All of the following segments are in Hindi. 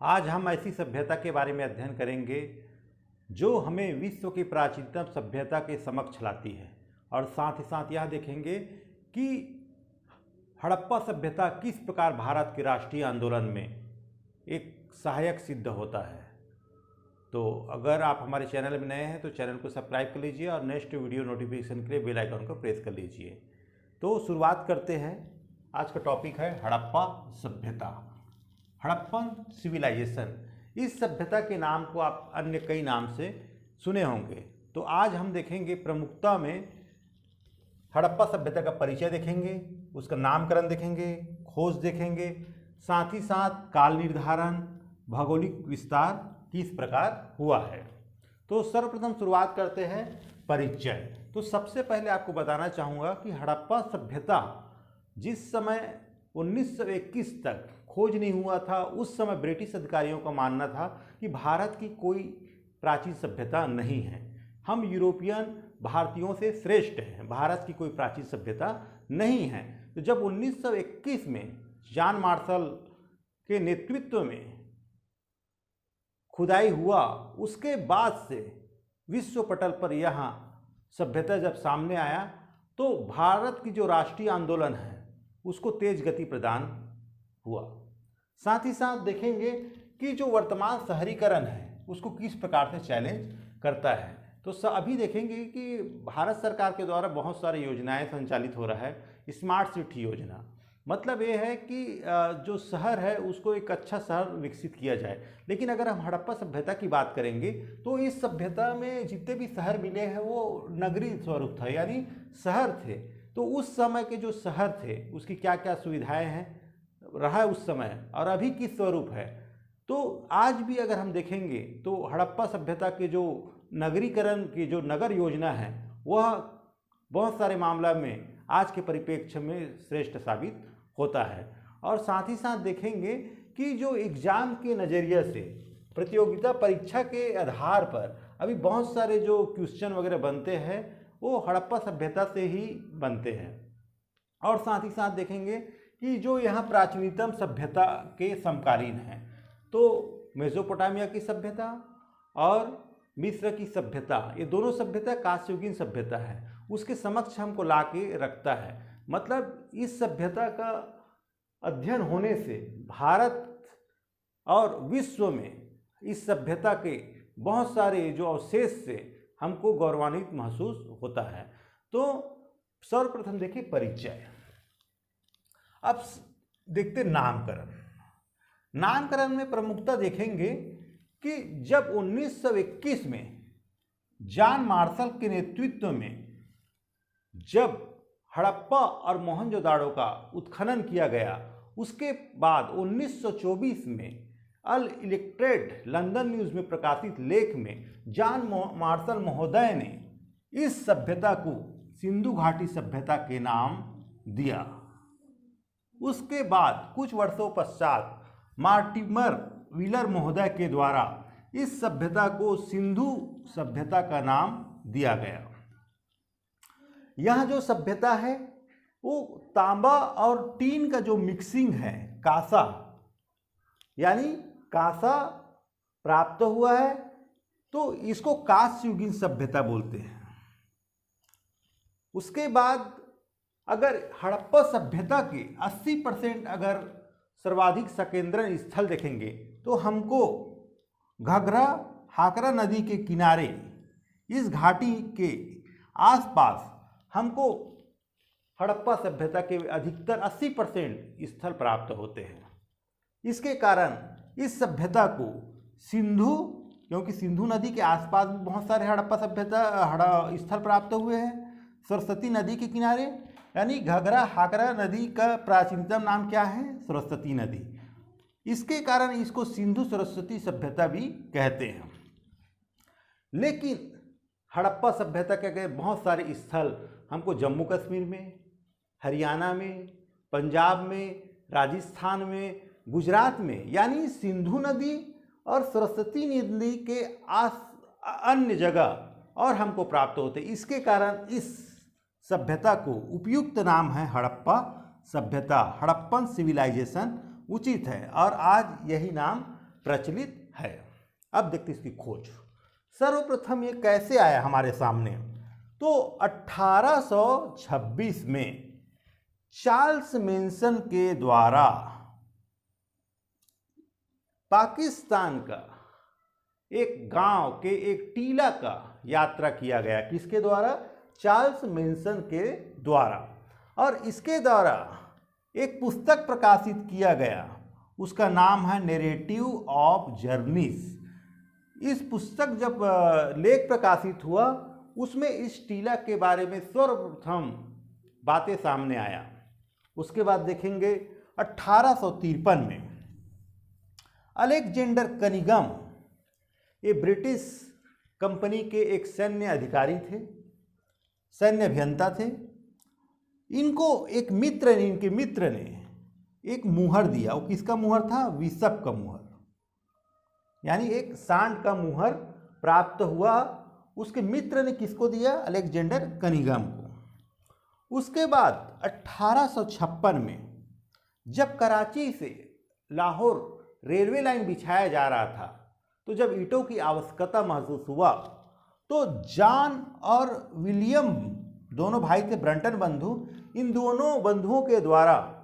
आज हम ऐसी सभ्यता के बारे में अध्ययन करेंगे जो हमें विश्व की प्राचीनतम सभ्यता के समक्ष लाती है और साथ ही साथ यह देखेंगे कि हड़प्पा सभ्यता किस प्रकार भारत के राष्ट्रीय आंदोलन में एक सहायक सिद्ध होता है। तो अगर आप हमारे चैनल में नए हैं तो चैनल को सब्सक्राइब कर लीजिए और नेक्स्ट वीडियो नोटिफिकेशन के लिए बेल आइकन को प्रेस कर लीजिए। तो शुरुआत करते हैं। आज का टॉपिक है हड़प्पा सभ्यता, हड़प्पन सिविलाइजेशन। इस सभ्यता के नाम को आप अन्य कई नाम से सुने होंगे। तो आज हम देखेंगे प्रमुखता में हड़प्पा सभ्यता का परिचय देखेंगे, उसका नामकरण देखेंगे, खोज देखेंगे, साथ ही साथ काल निर्धारण, भौगोलिक विस्तार किस प्रकार हुआ है। तो सर्वप्रथम शुरुआत करते हैं परिचय। तो सबसे पहले आपको बताना चाहूँगा कि हड़प्पा सभ्यता जिस समय 1921 तक खोज नहीं हुआ था, उस समय ब्रिटिश अधिकारियों का मानना था कि भारत की कोई प्राचीन सभ्यता नहीं है, हम यूरोपियन भारतीयों से श्रेष्ठ हैं, भारत की कोई प्राचीन सभ्यता नहीं है। तो जब 1921 में जॉन मार्शल के नेतृत्व में खुदाई हुआ, उसके बाद से विश्व पटल पर यहाँ सभ्यता जब सामने आया तो भारत की जो राष्ट्रीय आंदोलन है उसको तेज गति प्रदान हुआ। साथ ही साथ देखेंगे कि जो वर्तमान शहरीकरण है उसको किस प्रकार से चैलेंज करता है। तो अभी देखेंगे कि भारत सरकार के द्वारा बहुत सारी योजनाएं संचालित हो रहा है। स्मार्ट सिटी योजना मतलब ये है कि जो शहर है उसको एक अच्छा शहर विकसित किया जाए। लेकिन अगर हम हड़प्पा सभ्यता की बात करेंगे तो इस सभ्यता में जितने भी शहर मिले हैं वो नगरीय स्वरूप था, यानी शहर थे। तो उस समय के जो शहर थे उसकी क्या क्या सुविधाएं हैं रहा है उस समय और अभी किस स्वरूप है। तो आज भी अगर हम देखेंगे तो हड़प्पा सभ्यता के जो नगरीकरण की जो नगर योजना है वह बहुत सारे मामला में आज के परिप्रेक्ष्य में श्रेष्ठ साबित होता है। और साथ ही साथ देखेंगे कि जो एग्ज़ाम के नज़रिए से प्रतियोगिता परीक्षा के आधार पर अभी बहुत सारे जो क्वेश्चन वगैरह बनते हैं वो हड़प्पा सभ्यता से ही बनते हैं। और साथ ही साथ देखेंगे कि जो यहाँ प्राचीनतम सभ्यता के समकालीन हैं तो मेसोपोटामिया की सभ्यता और मिस्र की सभ्यता, ये दोनों सभ्यता कांस्ययुगीन सभ्यता है, उसके समक्ष हमको ला के रखता है। मतलब इस सभ्यता का अध्ययन होने से भारत और विश्व में इस सभ्यता के बहुत सारे जो अवशेष से हमको गौरवान्वित महसूस होता है। तो सर्वप्रथम देखिए परिचय। अब देखते नामकरण। नामकरण में प्रमुखता देखेंगे कि जब 1921 में जॉन मार्शल के नेतृत्व में जब हड़प्पा और मोहनजोदाड़ो का उत्खनन किया गया, उसके बाद 1924 में अल इलेक्ट्रेड लंदन न्यूज़ में प्रकाशित लेख में जॉन मार्शल महोदय ने इस सभ्यता को सिंधु घाटी सभ्यता के नाम दिया। उसके बाद कुछ वर्षों पश्चात मार्टिमर व्हीलर महोदय के द्वारा इस सभ्यता को सिंधु सभ्यता का नाम दिया गया। यह जो सभ्यता है वो तांबा और टीन का जो मिक्सिंग है, कांसा, यानी कांसा प्राप्त हुआ है, तो इसको कांस्ययुगीन सभ्यता बोलते हैं। उसके बाद अगर हड़प्पा सभ्यता के 80% अगर सर्वाधिक संकेंद्रण स्थल देखेंगे तो हमको घाघरा हाकरा नदी के किनारे इस घाटी के आसपास हमको हड़प्पा सभ्यता के अधिकतर 80% स्थल प्राप्त होते हैं। इसके कारण इस सभ्यता को सिंधु, क्योंकि सिंधु नदी के आसपास भी बहुत सारे हड़प्पा सभ्यता स्थल प्राप्त हुए हैं। सरस्वती नदी के किनारे, यानी घाघरा हाकरा नदी का प्राचीनतम नाम क्या है? सरस्वती नदी। इसके कारण इसको सिंधु सरस्वती सभ्यता भी कहते हैं। लेकिन हड़प्पा सभ्यता के बहुत सारे स्थल हमको जम्मू कश्मीर में, हरियाणा में, पंजाब में, राजस्थान में, गुजरात में, यानी सिंधु नदी और सरस्वती नदी के अन्य जगह और हमको प्राप्त होते। इसके कारण इस सभ्यता को उपयुक्त नाम है हड़प्पा सभ्यता, हड़प्पन सिविलाइजेशन उचित है और आज यही नाम प्रचलित है। अब देखते इसकी खोज। सर्वप्रथम ये कैसे आया हमारे सामने, तो 1826 में चार्ल्स मेंशन के द्वारा पाकिस्तान का एक गांव के एक टीला का यात्रा किया गया। किसके द्वारा? चार्ल्स मेंशन के द्वारा। और इसके द्वारा एक पुस्तक प्रकाशित किया गया, उसका नाम है नैरेटिव ऑफ जर्नीज। इस पुस्तक जब लेख प्रकाशित हुआ, उसमें इस टीला के बारे में सर्वप्रथम बातें सामने आया। उसके बाद देखेंगे 1853 में अलेक्जेंडर कनिंघम, ये ब्रिटिश कंपनी के एक सैन्य अधिकारी थे, सैन्य अभियंता थे। इनके मित्र ने एक मुहर दिया। वो किसका मुहर था? विशप का मुहर, यानी एक सांड का मुहर प्राप्त हुआ। उसके मित्र ने किसको दिया? अलेक्जेंडर कनिंघम को। उसके बाद 1856 में जब कराची से लाहौर रेलवे लाइन बिछाया जा रहा था, तो जब ईंटों की आवश्यकता महसूस हुआ, तो जॉन और विलियम दोनों भाई थे, ब्रंटन बंधु। इन दोनों बंधुओं के द्वारा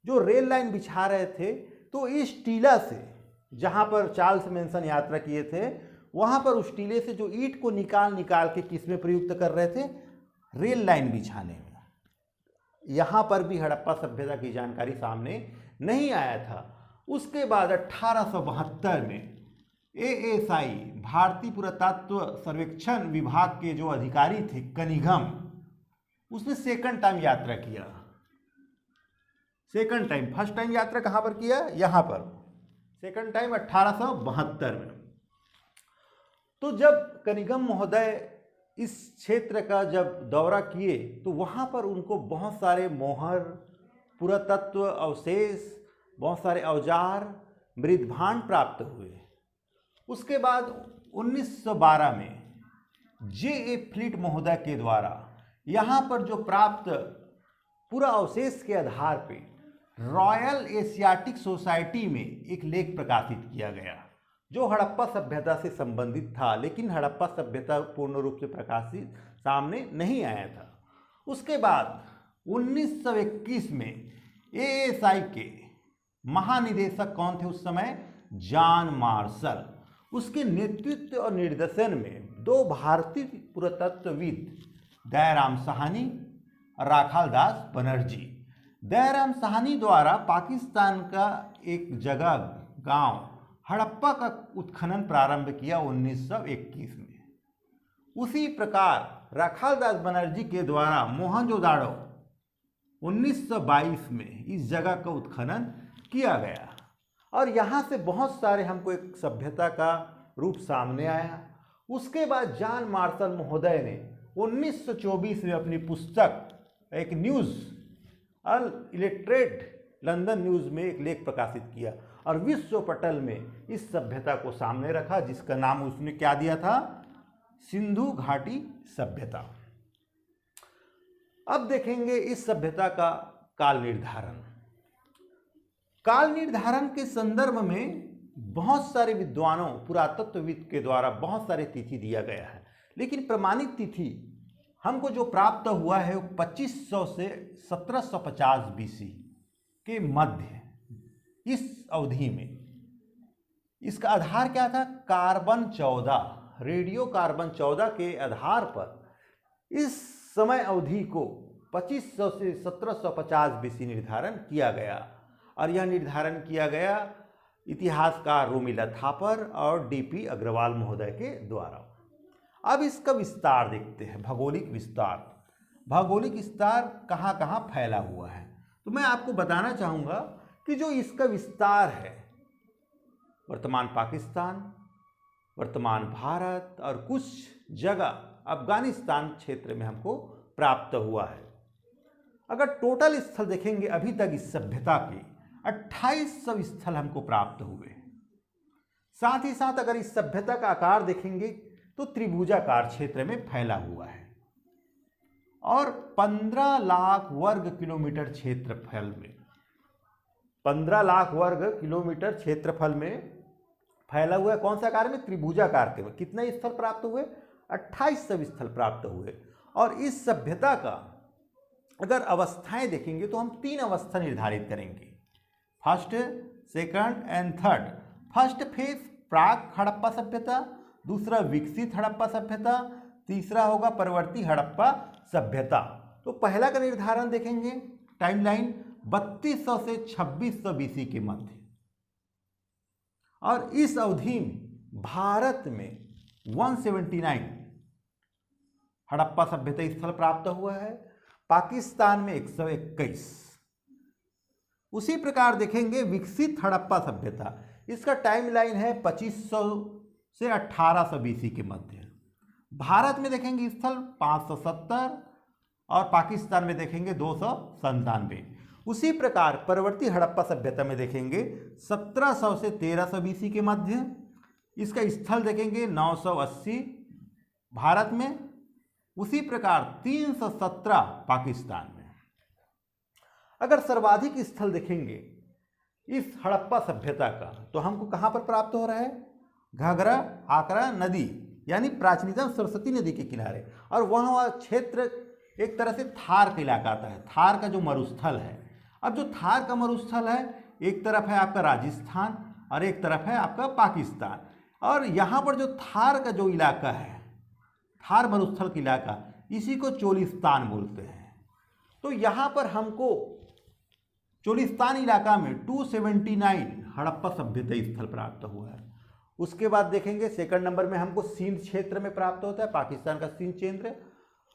जो रेल लाइन बिछा रहे थे, तो इस टीला से, जहां पर चार्ल्स मेंशन यात्रा किए थे, वहां पर उस टीले से जो ईंट को निकाल के किसमें प्रयुक्त कर रहे थे? रेल लाइन बिछाने में। यहां पर भी हड़प्पा सभ्यता की जानकारी सामने नहीं आया था। उसके बाद 1872 में ASI, भारतीय पुरातत्व सर्वेक्षण विभाग के जो अधिकारी थे कनिंघम, उसने सेकंड टाइम यात्रा किया। सेकंड टाइम, फर्स्ट टाइम यात्रा कहां पर किया? यहां पर। सेकंड टाइम 1872 में। तो जब कनिंघम महोदय इस क्षेत्र का जब दौरा किए, तो वहां पर उनको बहुत सारे मोहर, पुरातत्व अवशेष, बहुत सारे औजार, मृदभांड प्राप्त हुए। उसके बाद 1912 में J.A. फ्लीट महोदय के द्वारा यहाँ पर जो प्राप्त पूरा अवशेष के आधार पे रॉयल एशियाटिक सोसाइटी में एक लेख प्रकाशित किया गया, जो हड़प्पा सभ्यता से संबंधित था, लेकिन हड़प्पा सभ्यता पूर्ण रूप से प्रकाशित सामने नहीं आया था। उसके बाद 1921 में ASI के महानिदेशक कौन थे उस समय? John Marshall. उसके नेतृत्व और निर्देशन में दो भारतीय पुरातत्वविद, दयाराम साहनी और राखाल दास बनर्जी। दयाराम साहनी द्वारा पाकिस्तान का एक जगह, गांव हड़प्पा का उत्खनन प्रारंभ किया 1921 में। उसी प्रकार राखाल दास बनर्जी के द्वारा मोहनजोदाड़ो 1922 में इस जगह का उत्खनन किया गया, और यहाँ से बहुत सारे हमको एक सभ्यता का रूप सामने आया। उसके बाद जॉन मार्शल महोदय ने 1924 में अपनी पुस्तक एक न्यूज़ अल इलेक्ट्रेड लंदन न्यूज़ में एक लेख प्रकाशित किया और विश्व पटल में इस सभ्यता को सामने रखा, जिसका नाम उसने क्या दिया था? सिंधु घाटी सभ्यता। अब देखेंगे इस सभ्यता का काल निर्धारण। काल निर्धारण के संदर्भ में बहुत सारे विद्वानों, पुरातत्वविद के द्वारा बहुत सारे तिथि दिया गया है, लेकिन प्रमाणित तिथि हमको जो प्राप्त हुआ है वो 2500 से 1750 BC के मध्य, इस अवधि में। इसका आधार क्या था? कार्बन 14, रेडियो कार्बन 14 के आधार पर इस समय अवधि को 2500 से 1750 BC निर्धारण किया गया, और यह निर्धारण किया गया इतिहासकार रोमिला थापर और DP अग्रवाल महोदय के द्वारा। अब इसका विस्तार देखते हैं, भौगोलिक विस्तार। भौगोलिक विस्तार कहाँ कहाँ फैला हुआ है, तो मैं आपको बताना चाहूँगा कि जो इसका विस्तार है, वर्तमान पाकिस्तान, वर्तमान भारत और कुछ जगह अफगानिस्तान क्षेत्र में हमको प्राप्त हुआ है। अगर टोटल स्थल देखेंगे अभी तक इस सभ्यता के 2800 स्थल हमको प्राप्त हुए। साथ ही साथ अगर इस सभ्यता का आकार देखेंगे तो त्रिभुजाकार क्षेत्र में फैला हुआ है, और 15 लाख वर्ग किलोमीटर क्षेत्रफल में, 15 लाख वर्ग किलोमीटर क्षेत्रफल में फैला हुआ है। कौन सा आकार में? त्रिभुजाकार के में। कितने स्थल प्राप्त हुए? 28 सब स्थल प्राप्त हुए। और इस सभ्यता का अगर अवस्थाएं देखेंगे तो हम 3 अवस्था निर्धारित करेंगे, first, second and third. First phase प्राक हड़प्पा सभ्यता, दूसरा विकसित हड़प्पा सभ्यता, तीसरा होगा परवर्ती हड़प्पा सभ्यता। तो पहला का निर्धारण देखेंगे, टाइमलाइन 3200 से 2600 बीसी के मध्य। और इस अवधि में भारत में 179 हड़प्पा सभ्यता स्थल प्राप्त हुआ है, पाकिस्तान में 121। उसी प्रकार देखेंगे विकसित हड़प्पा सभ्यता, इसका टाइमलाइन है 2500 से 1800 बीसी के मध्य। भारत में देखेंगे स्थल 570 और पाकिस्तान में देखेंगे 297। उसी प्रकार परवर्ती हड़प्पा सभ्यता में देखेंगे 1700 से 1300 बीसी के मध्य, इसका स्थल देखेंगे 980 भारत में। उसी प्रकार 317 पाकिस्तान में। अगर सर्वाधिक स्थल देखेंगे इस हड़प्पा सभ्यता का तो हमको कहाँ पर प्राप्त हो रहा है? घाघरा आकरा नदी यानी प्राचीनतम सरस्वती नदी के किनारे। और वह क्षेत्र एक तरह से थार का इलाका आता है, थार का जो मरुस्थल है। अब जो थार का मरुस्थल है, एक तरफ है आपका राजस्थान और एक तरफ है आपका पाकिस्तान। और यहाँ पर जो थार का जो इलाका है, थार मरुस्थल का इलाका, इसी को चोलिस्तान बोलते हैं। तो यहाँ पर हमको चोलिस्तान इलाका में 279 हड़प्पा सभ्यता स्थल प्राप्त हुआ है। उसके बाद देखेंगे सेकंड नंबर में हमको सिंध क्षेत्र में प्राप्त होता है, पाकिस्तान का सिंध क्षेत्र।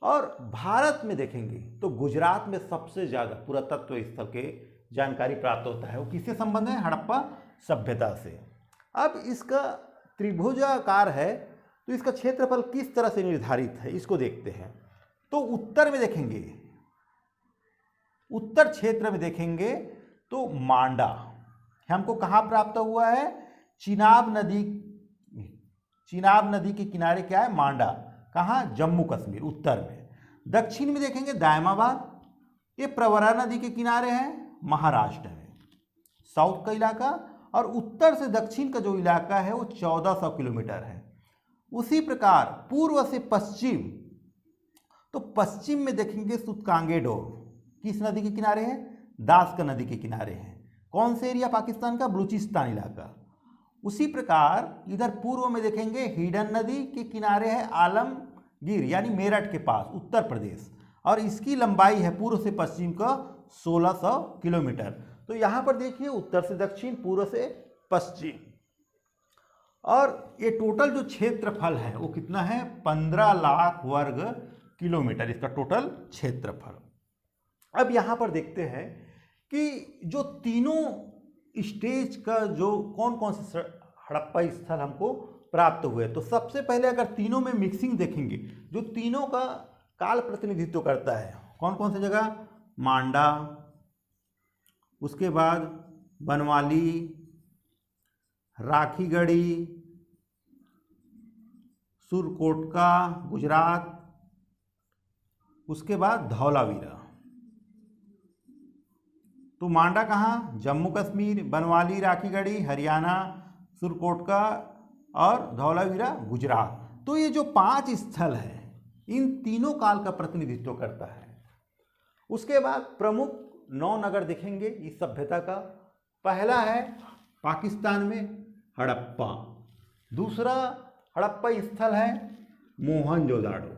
और भारत में देखेंगे तो गुजरात में सबसे ज़्यादा पुरातत्व स्थल के जानकारी प्राप्त होता है। वो किससे संबंध है? हड़प्पा सभ्यता से। अब इसका त्रिभुजाकार है तो इसका क्षेत्रफल किस तरह से निर्धारित है इसको देखते हैं। तो उत्तर में देखेंगे, उत्तर क्षेत्र में देखेंगे तो मांडा हमको कहाँ प्राप्त हुआ है? चिनाब नदी के किनारे क्या है? मांडा। कहाँ? जम्मू कश्मीर उत्तर में। दक्षिण में देखेंगे दायमाबाद, ये प्रवरा नदी के किनारे है महाराष्ट्र में, साउथ का इलाका। और उत्तर से दक्षिण का जो इलाका है वो 1400 किलोमीटर है। उसी प्रकार पूर्व से पश्चिम, तो पश्चिम में देखेंगे सुतकांगेडोर किस नदी के किनारे है? दास का नदी के किनारे है। कौन से एरिया? पाकिस्तान का बलूचिस्तान इलाका। उसी प्रकार इधर पूर्व में देखेंगे हिडन नदी के किनारे है आलमगीर यानी मेरठ के पास उत्तर प्रदेश। और इसकी लंबाई है पूर्व से पश्चिम का 1600 किलोमीटर। तो यहाँ पर देखिए उत्तर से दक्षिण, पूर्व से पश्चिम। और ये टोटल जो क्षेत्रफल है वो कितना है? 15 लाख वर्ग किलोमीटर इसका टोटल क्षेत्रफल। अब यहाँ पर देखते हैं कि जो तीनों स्टेज का जो कौन कौन से हड़प्पा स्थल हमको प्राप्त हुए। तो सबसे पहले अगर तीनों में मिक्सिंग देखेंगे, जो तीनों का काल प्रतिनिधित्व करता है, कौन कौन सी जगह? मांडा, उसके बाद बनवाली, राखीगढ़ी, सुरकोटका गुजरात, उसके बाद धौलावीरा। तो मांडा कहाँ? जम्मू कश्मीर, बनवाली राखीगढ़ी हरियाणा, सुरकोटका और धौलावीरा गुजरात। तो ये जो 5 स्थल है इन तीनों काल का प्रतिनिधित्व करता है। उसके बाद प्रमुख 9 नगर दिखेंगे इस सभ्यता का। पहला है पाकिस्तान में हड़प्पा, दूसरा हड़प्पा स्थल है मोहनजोदाड़ो,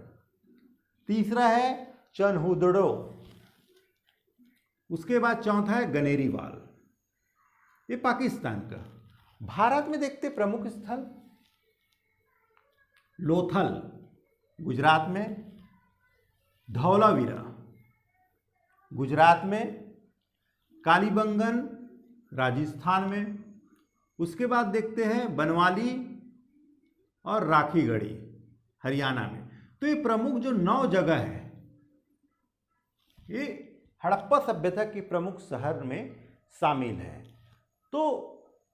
तीसरा है चनहुदड़ो, उसके बाद चौथा है गनेरीवाल, ये पाकिस्तान का। भारत में देखते प्रमुख स्थल लोथल गुजरात में, धौलावीरा गुजरात में, कालीबंगन राजस्थान में, उसके बाद देखते हैं बनवाली और राखीगढ़ी हरियाणा में। तो ये प्रमुख जो 9 जगह है ये हड़प्पा सभ्यता के प्रमुख शहर में शामिल है। तो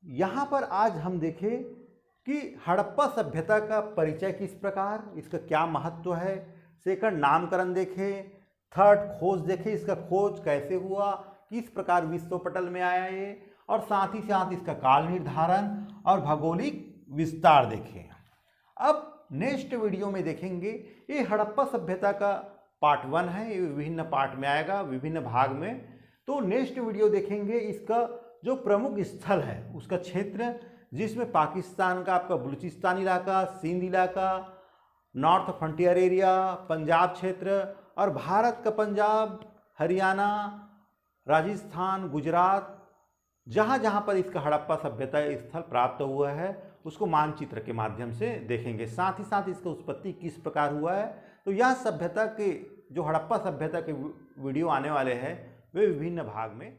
यहाँ पर आज हम देखें कि हड़प्पा सभ्यता का परिचय किस प्रकार, इसका क्या महत्व है। सेकंड नामकरण देखें, थर्ड खोज देखें, इसका खोज कैसे हुआ, किस प्रकार विश्व पटल में आया ये, और साथ ही साथ इसका काल निर्धारण और भौगोलिक विस्तार देखें। अब नेक्स्ट वीडियो में देखेंगे, ये हड़प्पा सभ्यता का पार्ट 1 है, ये विभिन्न पार्ट में आएगा, विभिन्न भाग में। तो नेक्स्ट वीडियो देखेंगे इसका जो प्रमुख स्थल है उसका क्षेत्र, जिसमें पाकिस्तान का आपका बलूचिस्तान इलाका, सिंध इलाका, नॉर्थ फ्रंटियर एरिया, पंजाब क्षेत्र और भारत का पंजाब, हरियाणा, राजस्थान, गुजरात, जहाँ जहाँ पर इसका हड़प्पा सभ्यता स्थल प्राप्त हुआ है उसको मानचित्र के माध्यम से देखेंगे। साथ ही साथ इसका उत्पत्ति किस प्रकार हुआ है। तो यह सभ्यता के जो हड़प्पा सभ्यता के वीडियो आने वाले हैं वे विभिन्न भाग में